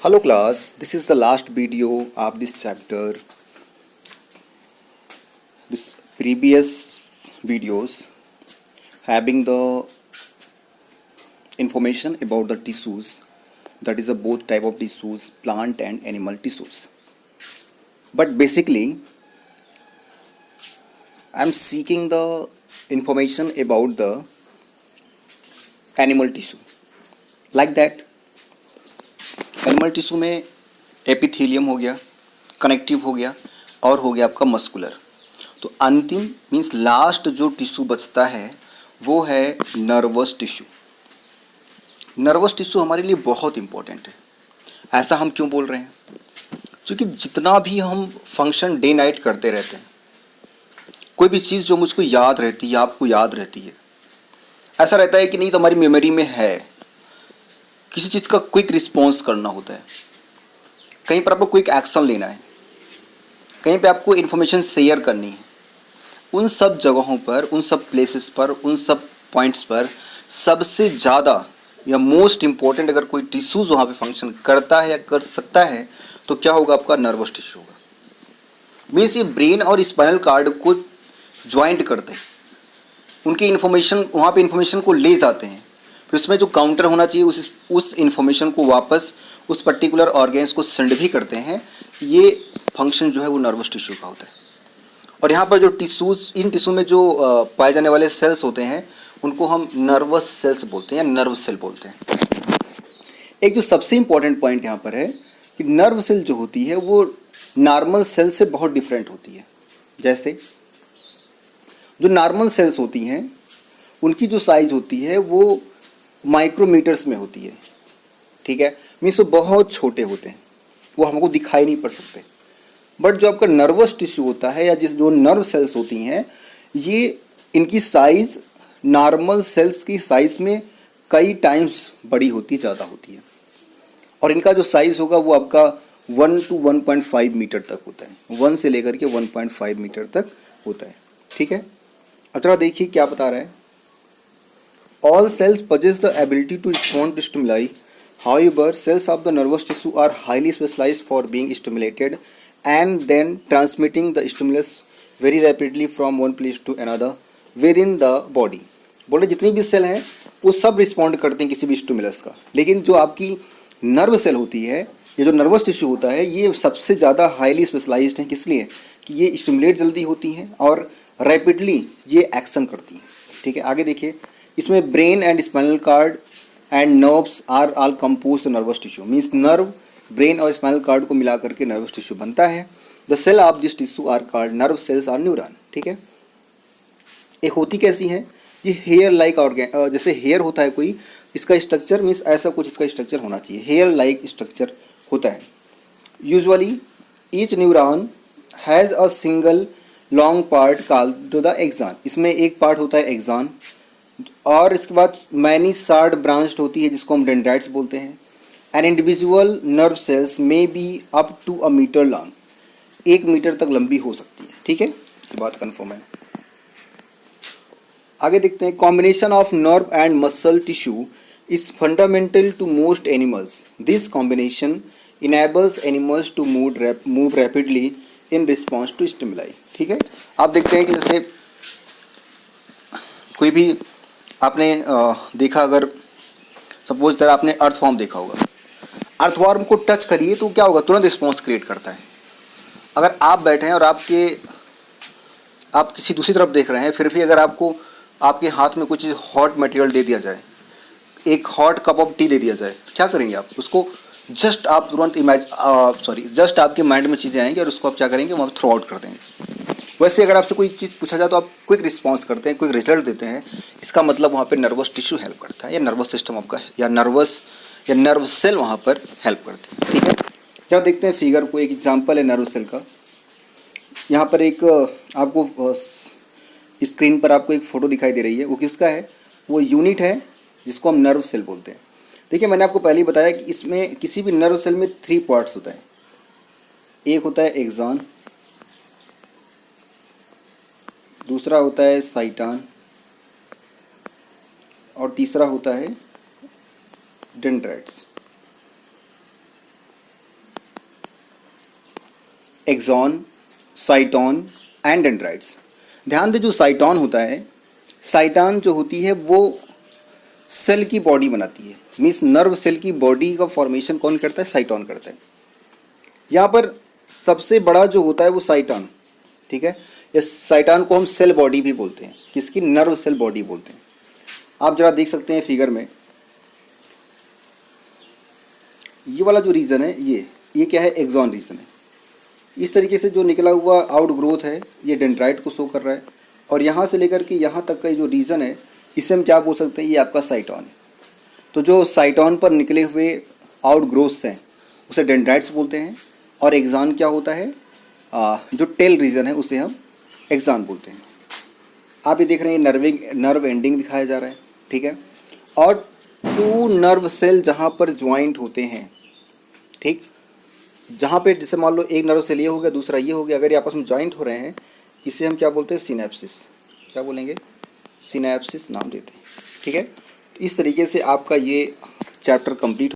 Hello class, this is the last video of this chapter. This previous videos having the information about the tissues, that is a both type of tissues, plant and animal tissues. But basically I am seeking the information about the animal tissue. Like that animal tissue में epithelium हो गया, connective हो गया और हो गया आपका muscular. तो अंतिम मीन्स लास्ट जो टिश्यू बचता है वो है नर्वस टिश्यू। नर्वस टिश्यू हमारे लिए बहुत इंपॉर्टेंट है। ऐसा हम क्यों बोल रहे हैं? क्योंकि जितना भी हम फंक्शन डे नाइट करते रहते हैं, कोई भी चीज़ जो मुझको याद रहती है आपको याद रहती है, ऐसा रहता है कि नहीं तो हमारी मेमोरी में है। किसी चीज़ का क्विक रिस्पॉन्स करना होता है, कहीं पर आपको क्विक एक्शन लेना है, कहीं पे आपको इन्फॉर्मेशन शेयर करनी है, उन सब जगहों पर, उन सब प्लेसेस पर, उन सब पॉइंट्स पर सबसे ज़्यादा या मोस्ट इम्पॉर्टेंट अगर कोई टिश्यूज़ वहाँ पे फंक्शन करता है या कर सकता है तो क्या होगा? आपका नर्वस टिश्यू होगा। मीन्स ये ब्रेन और स्पाइनल कार्ड को ज्वाइंट करते हैं, उनकी इन्फॉर्मेशन वहाँ पे इन्फॉर्मेशन को ले जाते हैं, फिर उसमें जो काउंटर होना चाहिए उस इन्फॉर्मेशन को वापस उस पर्टिकुलर ऑर्गेन्स को सेंड भी करते हैं। ये फंक्शन जो है वो नर्वस टिश्यू का होता है। और यहाँ पर जो टिश्यूज़, इन टिश्यू में जो पाए जाने वाले सेल्स होते हैं उनको हम नर्वस सेल्स बोलते हैं या नर्व सेल बोलते हैं। एक जो सबसे इम्पॉर्टेंट पॉइंट यहाँ पर है कि नर्व सेल जो होती है वो नॉर्मल सेल से बहुत डिफरेंट होती है। जैसे जो नॉर्मल सेल्स होती हैं उनकी जो साइज होती है वो माइक्रोमीटर्स में होती है, ठीक है, मीन्स वो बहुत छोटे होते हैं, वो हमको दिखाई नहीं पड़ सकते। बट जो आपका नर्वस टिश्यू होता है या जो नर्व सेल्स होती हैं, ये इनकी साइज नॉर्मल सेल्स की साइज में कई टाइम्स बड़ी होती, ज़्यादा होती है। और इनका जो साइज़ होगा वो आपका 1 to 1.5 मीटर तक होता है, 1 से लेकर के 1.5 मीटर तक होता है, ठीक है। अब जरा देखिए क्या बता रहा है। All cells possess the ability to respond to stimuli. However, cells of the nervous tissue are highly specialized for being stimulated and then transmitting the stimulus very rapidly from one place to another within the body. बोले जितनी भी cell हैं वो सब respond करते हैं किसी भी स्टिमुलस का, लेकिन जो आपकी नर्व सेल होती है, ये जो नर्वस टिश्यू होता है, ये सबसे ज़्यादा हाईली स्पेशलाइज्ड है। किस लिए? कि ये स्टिमुलेट जल्दी होती हैं और रैपिडली ये एक्शन करती हैं, ठीक है। आगे देखिए, इसमें brain and spinal cord and nerves are all compose nervous tissue. Means nerve, brain और स्पाइनल कार्ड को मिला करके नर्वस टिश्यू बनता है। The cell of this tissue are called nerve cells और न्यूरॉन, ठीक है। एक होती कैसी है? ये हेयर लाइक ऑर्गेन, जैसे हेयर होता है कोई, इसका स्ट्रक्चर मीन्स ऐसा कुछ इसका स्ट्रक्चर होना चाहिए, हेयर लाइक स्ट्रक्चर होता है। Usually each neuron has a single long part called the axon. इसमें एक पार्ट होता है एक्सॉन, और इसके बाद मैनी शार्ट ब्रांच्ड होती है जिसको हम डेंड्राइट्स बोलते हैं। An individual nerve cells may be up to a metre long, 1 metre तक लंबी हो सकती है, ठीक है, ये बात कन्फर्म है। आगे देखते हैं, combination of nerve and muscle tissue is fundamental to most animals. This combination enables animals to move rapidly in response to stimuli, ठीक है। आप देखते हैं कि जैसे कोई भी आपने देखा, अगर सपोज दैट आपने अर्थवॉर्म देखा होगा, अर्थवॉर्म को टच करिए तो क्या होगा? तुरंत रिस्पॉन्स क्रिएट करता है। अगर आप बैठे हैं और आप किसी दूसरी तरफ देख रहे हैं, फिर भी अगर आपको आपके हाथ में कुछ हॉट मटेरियल दे दिया जाए, एक हॉट कप ऑफ टी दे दिया जाए, तो क्या करेंगे आप? उसको जस्ट आप तुरंत जस्ट आपके माइंड में चीज़ें आएंगी और उसको आप क्या करेंगे? वहाँ थ्रो आउट कर देंगे। वैसे अगर आपसे कोई चीज़ पूछा जाए तो आप क्विक रिस्पॉन्स करते हैं, क्विक रिजल्ट देते हैं। इसका मतलब वहाँ पे नर्वस टिश्यू हेल्प करता है, या नर्वस सिस्टम आपका, या नर्व सेल वहाँ पर हेल्प करते हैं, ठीक है। जरा देखते हैं फिगर को, एक एग्जांपल है नर्व सेल का। यहाँ पर एक आपको स्क्रीन पर आपको एक फ़ोटो दिखाई दे रही है, वो किसका है? वो यूनिट है जिसको हम नर्व सेल बोलते हैं। देखिए, मैंने आपको पहले ही बताया कि इसमें किसी भी नर्व सेल में 3 पार्ट्स होता है। एक होता है एक्सॉन, दूसरा होता है साइटॉन, और तीसरा होता है dendrites. Axon, cyton and dendrites. ध्यान दें, जो साइटोन होता है, साइटोन जो होती है वो सेल की बॉडी बनाती है, मीन्स नर्व सेल की बॉडी का फॉर्मेशन कौन करता है? साइटोन करता है। यहाँ पर सबसे बड़ा जो होता है वो साइटोन, ठीक है। इस साइटोन को हम सेल बॉडी भी बोलते हैं, किसकी? नर्व सेल बॉडी बोलते हैं। आप जरा देख सकते हैं फिगर में, ये वाला जो रीजन है ये क्या है? एक्सॉन रीजन है। इस तरीके से जो निकला हुआ आउट ग्रोथ है ये डेंड्राइट को शो कर रहा है, और यहाँ से लेकर के यहाँ तक का जो रीजन है इसे हम क्या बोल सकते हैं? ये आपका साइटोन है। तो जो साइटोन पर निकले हुए आउट ग्रोथ्स हैं उसे डेंड्राइट्स बोलते हैं, और एक्सॉन क्या होता है? जो टेल रीजन है उसे हम एक्सॉन बोलते हैं। आप ये देख रहे हैं नर्व एंडिंग दिखाया जा रहा है, ठीक है। और 2 नर्व सेल जहाँ पर ज्वाइंट होते हैं, ठीक, जहाँ पे जैसे मान लो एक नर्व सेल ये हो गया, दूसरा ये हो गया, अगर ये आपस में ज्वाइंट हो रहे हैं इसे हम क्या बोलते हैं? सिनेप्सिस। क्या बोलेंगे? सिनेप्सिस नाम देते हैं, ठीक है। इस तरीके से आपका ये चैप्टर कंप्लीट